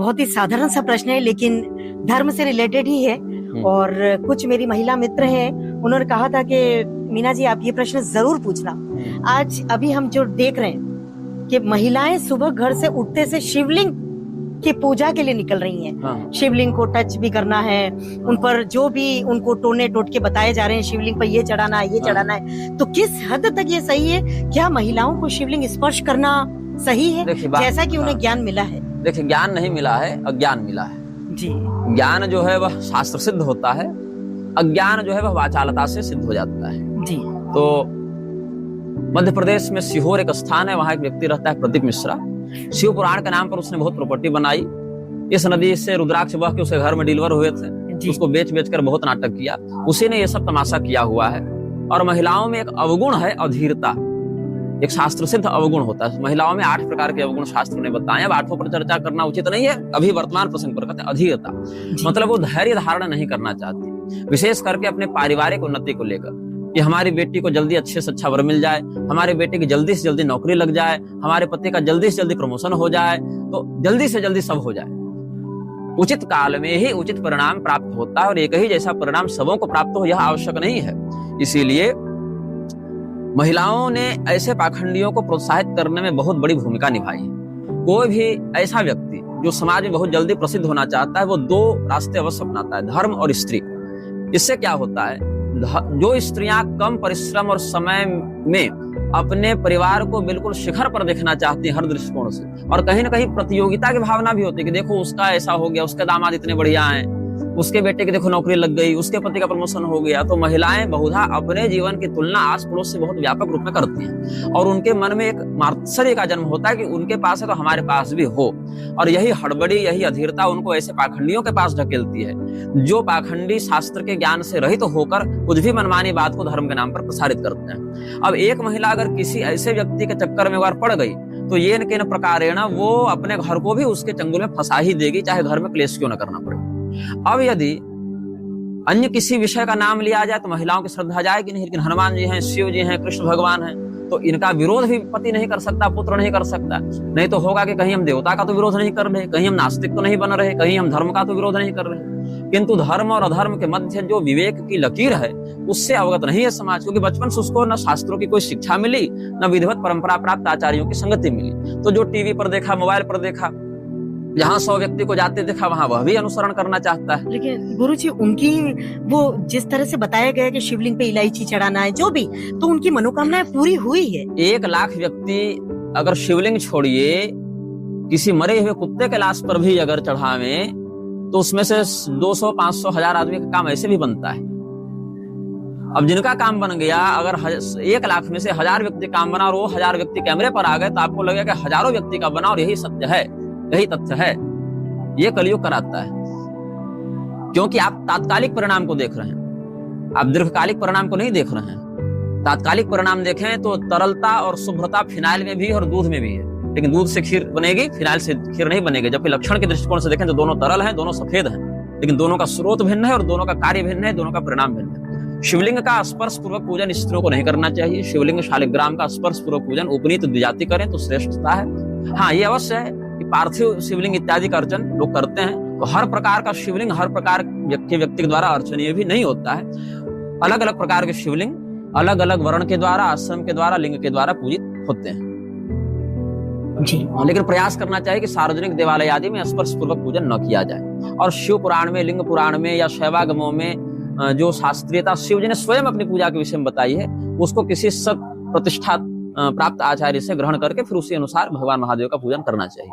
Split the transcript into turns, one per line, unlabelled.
बहुत ही साधारण सा प्रश्न है, लेकिन धर्म से रिलेटेड ही है। और कुछ मेरी महिला मित्र हैं, उन्होंने कहा था कि मीना जी आप ये प्रश्न जरूर पूछना। आज अभी हम जो देख रहे हैं कि महिलाएं सुबह घर से उठते से शिवलिंग की पूजा के लिए निकल रही हैं।
हाँ।
शिवलिंग को टच भी करना है, उन पर जो भी उनको टोने टोटके बताए जा रहे हैं, शिवलिंग पर ये चढ़ाना है, ये चढ़ाना है, तो किस हद तक ये सही है? क्या महिलाओं को शिवलिंग स्पर्श करना सही है, जैसा कि उन्हें ज्ञान मिला है?
देखिए, ज्ञान नहीं मिला है, अज्ञान मिला है
जी।
ज्ञान जो है वह शास्त्र सिद्ध होता है, अज्ञान जो है वह वाचालता से सिद्ध हो जाता है।
जी।
तो मध्य प्रदेश में सीहोर एक स्थान है, वहां एक व्यक्ति रहता है प्रदीप मिश्रा। शिव पुराण के नाम पर उसने बहुत प्रॉपर्टी बनाई। इस नदी से रुद्राक्ष बह के उसके घर में डिलीवर हुए थे, उसको बेच बेच कर बहुत नाटक किया। उसी ने ये सब तमाशा किया हुआ है। और महिलाओं में एक अवगुण है अधीरता, एक शास्त्र सिद्ध अवगुण होता है। महिलाओं में 8 प्रकार के अवगुण शास्त्र ने बताए। अब 8 पर चर्चा करना उचित नहीं है, अभी वर्तमान प्रसंग पर कहते हैं अधीरता। मतलब वो धैर्य धारण नहीं करना चाहती, विशेष करके अपने पारिवारिक उन्नति को लेकर, कि हमारी बेटी को जल्दी अच्छे से अच्छा वर मिल जाए, हमारे बेटे की जल्दी से जल्दी नौकरी लग जाए, हमारे पति का जल्दी से जल्दी प्रमोशन हो जाए, तो जल्दी से जल्दी सब हो जाए। उचित काल में ही उचित परिणाम प्राप्त होता है, और एक ही जैसा परिणाम सबों को प्राप्त हो यह आवश्यक नहीं है। इसीलिए महिलाओं ने ऐसे पाखंडियों को प्रोत्साहित करने में बहुत बड़ी भूमिका निभाई है। कोई भी ऐसा व्यक्ति जो समाज में बहुत जल्दी प्रसिद्ध होना चाहता है, वो 2 रास्ते अवश्य अपनाता है, धर्म और स्त्री। इससे क्या होता है, जो स्त्रियां कम परिश्रम और समय में अपने परिवार को बिल्कुल शिखर पर देखना चाहती हैं हर दृष्टिकोण से, और कहीं ना कहीं प्रतियोगिता की भावना भी होती है कि देखो उसका ऐसा हो गया, उसके दामाद इतने बढ़िया हैं, उसके बेटे की देखो नौकरी लग गई, उसके पति का प्रमोशन हो गया। तो महिलाएं बहुधा अपने जीवन की तुलना आस पड़ोस से बहुत व्यापक रूप में करती हैं, और उनके मन में एक मात्सर्य का जन्म होता है कि उनके पास है तो हमारे पास भी हो। और यही हड़बड़ी, यही अधीरता उनको ऐसे पाखंडियों के पास ढकेलती है, जो पाखंडी शास्त्र के ज्ञान से रहित होकर कुछ भी मनमानी बात को धर्म के नाम पर प्रसारित करते हैं। अब एक महिला अगर किसी ऐसे व्यक्ति के चक्कर में अगर पड़ गई, तो ये न के न प्रकारेण वो अपने घर को भी उसके चंगुल में फंसा ही देगी, चाहे घर में क्लेश क्यों न करना पड़े। अब यदि अन्य किसी विषय का नाम लिया जाए तो महिलाओं की श्रद्धा जाएगी नहीं, लेकिन हनुमान जी हैं, शिव जी हैं, कृष्ण भगवान हैं, तो इनका विरोध भी पति नहीं कर सकता, पुत्र नहीं कर सकता। नहीं तो होगा कि कहीं हम देवता का तो विरोध नहीं कर रहे, कहीं हम नास्तिक तो नहीं बन रहे, कहीं हम धर्म का तो विरोध नहीं कर रहे। किंतु धर्म और अधर्म के मध्य जो विवेक की लकीर है, उससे अवगत नहीं है समाज, क्योंकि बचपन से उसको न शास्त्रों की कोई शिक्षा मिली, न विधिवत परंपरा प्राप्त आचार्यों की संगति मिली। तो जो टीवी पर देखा, मोबाइल पर देखा, जहाँ 100 व्यक्ति को जाते देखा, वहां वह भी अनुसरण करना चाहता है।
लेकिन गुरुजी, उनकी वो जिस तरह से बताया गया कि शिवलिंग पे इलायची चढ़ाना है, जो भी, तो उनकी मनोकामनाएं पूरी हुई है।
1 लाख व्यक्ति अगर शिवलिंग छोड़िए, किसी मरे हुए कुत्ते के लाश पर भी अगर चढ़ावे, तो उसमें से 200, 500, 1000 आदमी का काम ऐसे भी बनता है। अब जिनका काम बन गया, अगर 1 लाख में से 1000 व्यक्ति काम बना और वो 1000 व्यक्ति कैमरे पर आ गए, तो आपको लगेगा कि हजारों व्यक्ति का बना, और यही सत्य है, यही तथ्य है। ये कलयुग कराता है, क्योंकि आप तात्कालिक परिणाम को देख रहे हैं, आप दीर्घकालिक परिणाम को नहीं देख रहे हैं। तात्कालिक परिणाम देखें तो तरलता और शुभ्रता फिनाइल में भी और दूध में भी है, लेकिन दूध से खीर बनेगी, फिनाइल से खीर नहीं बनेगी। जबकि लक्षण के दृष्टिकोण से देखें तो दोनों तरल हैं, दोनों सफेद हैं, लेकिन दोनों का स्रोत भिन्न है और दोनों का कार्य भिन्न है, दोनों का परिणाम भिन्न है। शिवलिंग का स्पर्श पूर्वक पूजन स्त्रियों को नहीं करना चाहिए। शिवलिंग शालिग्राम का स्पर्श पूर्वक पूजन उपनीत द्विजाति करें तो श्रेष्ठता है। हाँ, ये अवश्य है कि पार्थिव शिवलिंग इत्यादि का अर्चन लोग करते हैं, तो हर प्रकार का शिवलिंग हर प्रकार के व्यक्ति के द्वारा अर्चनीय भी नहीं होता है। अलग अलग प्रकार के शिवलिंग अलग अलग वर्ण के द्वारा, आश्रम के द्वारा, लिंग के द्वारा पूजित होते हैं जी। लेकिन प्रयास करना चाहिए कि सार्वजनिक देवालय आदि में स्पर्श पूर्वक पूजन न किया जाए। और शिव पुराण में, लिंग पुराण में या शैवागमों में जो शास्त्रीयता शिव जी ने स्वयं अपनी पूजा के विषय में बताई है, उसको किसी सत प्रतिष्ठा प्राप्त आचार्य से ग्रहण करके फिर उसी अनुसार भगवान महादेव का पूजन करना चाहिए।